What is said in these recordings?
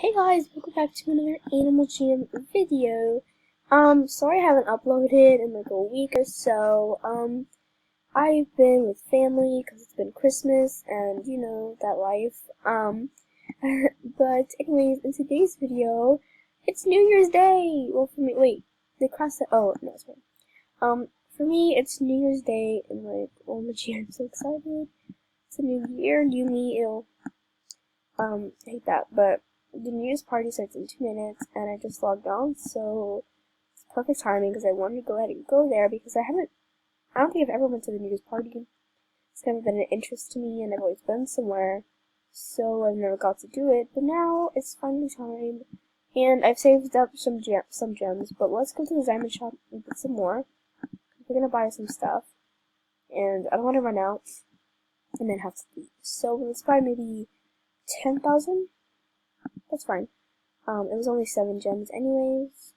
Hey guys, welcome back to another Animal Jam video. Sorry I haven't uploaded in like a week or so. I've been with family because it's been Christmas and you know, that life. But anyways, in today's video, it's New Year's Day! Well, for me, wait, they crossed the, oh, no, sorry. For me, it's New Year's Day and like, oh my gee, I'm so excited. It's a new year, new me, ew. I hate that, but the New Year's party starts in 2 minutes, and I just logged on, so it's perfect timing because I wanted to go ahead and go there because I don't think I've ever went to the New Year's party. It's never been an interest to me, and I've always been somewhere, so I've never got to do it. But now it's finally time, and I've saved up some gems. But let's go to the diamond shop and get some more. We're gonna buy some stuff, and I don't want to run out and then have to leave. So let's buy maybe 10,000. That's fine. It was only 7 gems anyways.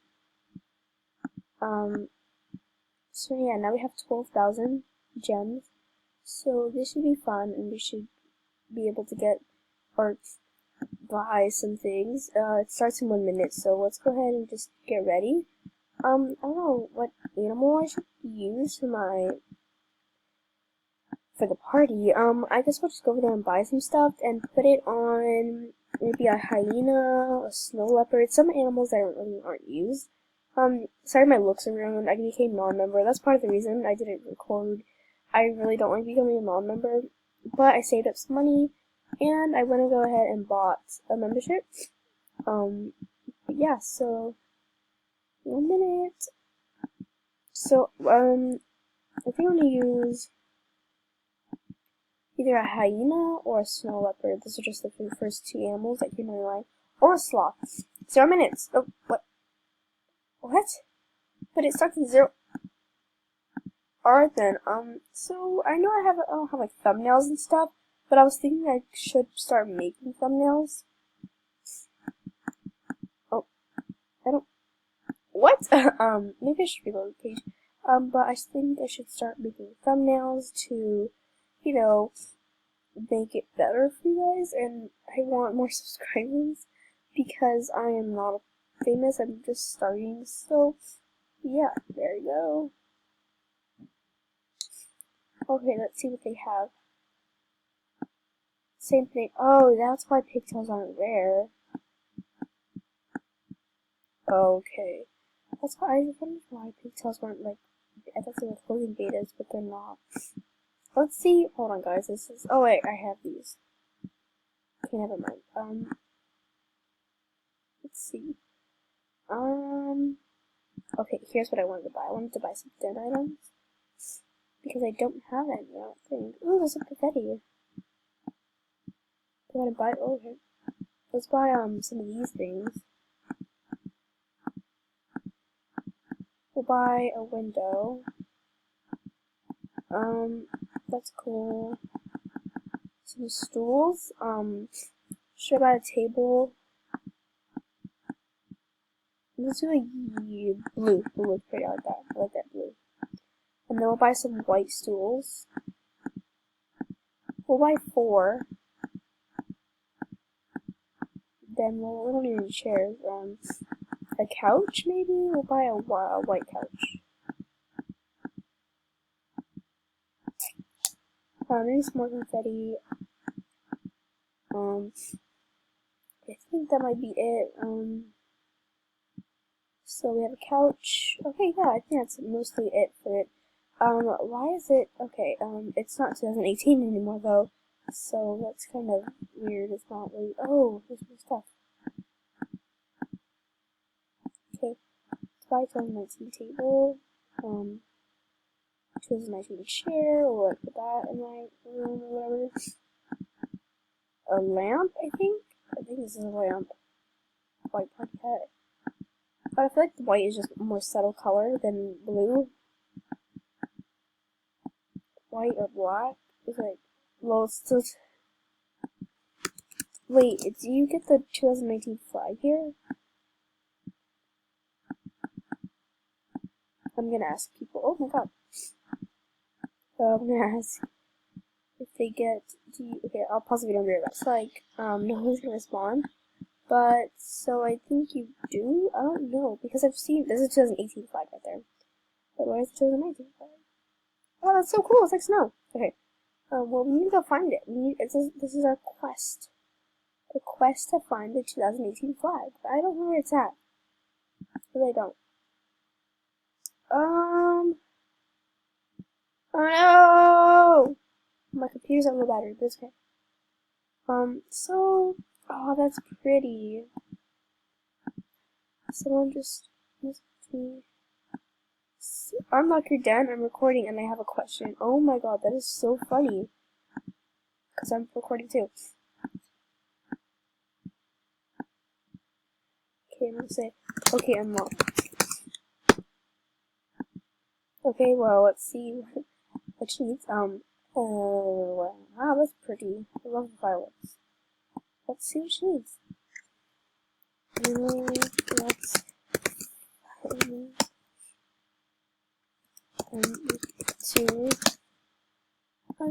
So yeah, now we have 12,000 gems. So this should be fun, and we should be able to get, or buy some things. It starts in 1 minute, so let's go ahead and just get ready. I don't know what animal I should use for the party. I guess we'll just go over there and buy some stuff and put it on maybe a hyena, a snow leopard, some animals that really aren't used. Sorry my looks are ruined. I became non-member. That's part of the reason I didn't record. I really don't like becoming a non-member, but I saved up some money and I went to go ahead and bought a membership. But yeah, so 1 minute. So, I think I'm gonna use either a hyena or a snow leopard. Those are just the first 2 animals that came in my line. Or a sloth. 0 minutes. Oh, what? What? But it starts at 0. Alright then, so I know I don't have like thumbnails and stuff, but I was thinking I should start making thumbnails. Oh, I don't, what? Maybe I should reload the page. But I think I should start making thumbnails to, you know, make it better for you guys, and I want more subscribers because I am not famous. I'm just starting, so yeah, there you go. Okay, let's see what they have. Same thing. Oh, that's why pigtails aren't rare. Okay, that's why I wondered why pigtails weren't like. I thought they were clothing betas, but they're not. Let's see. Hold on, guys. This is. Oh wait, I have these. Okay, never mind. Let's see. Okay, here's what I wanted to buy. I wanted to buy some den items. Because I don't have any, I don't think. Ooh, there's a confetti. Do I want to buy, oh, okay. Let's buy, some of these things. We'll buy a window. That's cool. Some stools. Should I buy a table? Let's do a blue. Blue looks pretty. I like that. I like that blue. And then we'll buy some white stools. We'll buy 4. Then we don't need any chairs. A couch maybe? We'll buy a white couch. Maybe some more confetti. I think that might be it. So we have a couch. Okay, yeah, I think that's mostly it for it. Why is it, okay, it's not 2018 anymore though, so that's kind of weird. It's not really, oh, there's more stuff. Okay, let's buy 2019 table, 2019 chair, or put that in my room or whatever. A lamp, I think this is a lamp. White party hat. But I feel like the white is just a more subtle color than blue. White or black is like, well, it's still. Wait, do you get the 2019 flag here? I'm gonna ask people. Oh my god. I'm gonna ask if they get. Okay, I'll pause the video and be right back. So, like, no one's gonna respond. But, so I think you do? I don't know, because I've seen, this is 2018 flag right there. But where's the 2019 flag? Oh, that's so cool, it's like snow. Okay, well, we need to go find it. This is our quest. The quest to find the 2018 flag. I don't know where it's at. I really don't. Oh no! My computer's out of battery, but it's okay. Oh, that's pretty. Someone just messaged me. Unlock your den, I'm recording and I have a question. Oh my god, that is so funny. Because I'm recording too. Okay, I'm gonna say, okay, unlock. Okay, well, let's see what she needs. Wow, that's pretty. I love the fireworks. Let's see what she needs. Let's two. Oh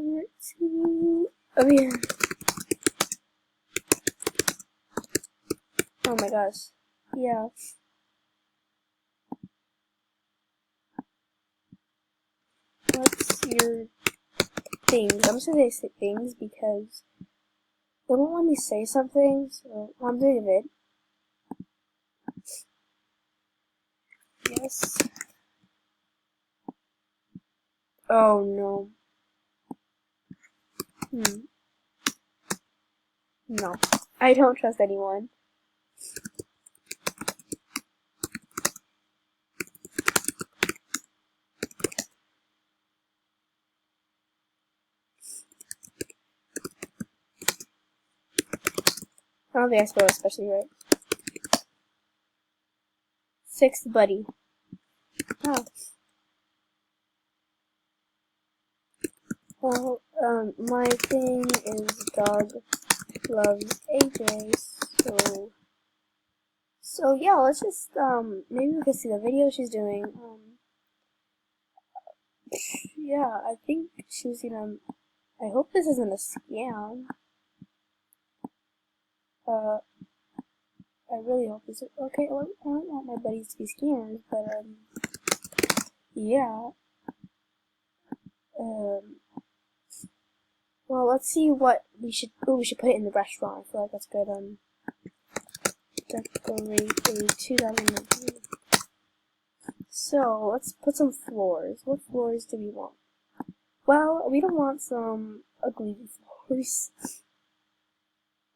yeah. Oh my gosh. Yeah. What's your things? I'm just gonna say things because they won't let me say something, so I'm doing a vid. Yes. Oh no. No. I don't trust anyone. I don't think I spelled especially right. Sixth buddy. Oh. Well, my thing is dog loves AJ, so yeah, let's just, maybe we can see the video she's doing, yeah, I think she's, I hope this isn't a scam, I really hope this is, okay, I don't want my buddies to be scammers, but, yeah, well, let's see what we should put it in the restaurant, I feel like that's good, decorate a 2019. So, let's put some floors. What floors do we want? Well, we don't want some ugly floors.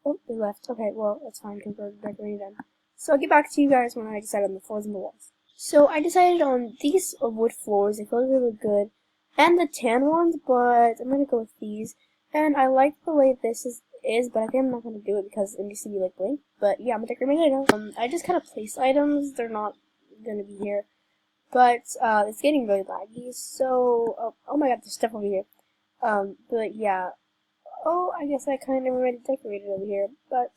Oh, they left. Okay, well, that's fine because we're decorating them. So I'll get back to you guys when I decide on the floors and the walls. So I decided on these wood floors. They feel really good. And the tan ones, but I'm going to go with these. And I like the way this is, but I think I'm not going to do it because it needs to be like blank. But yeah, I'm going to decorate my item. I just kind of place items. They're not going to be here. But it's getting really laggy. So, oh my god, there's stuff over here. But yeah. Oh, I guess I kind of already decorated over here. But,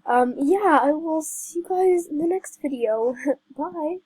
yeah, I will see you guys in the next video. Bye.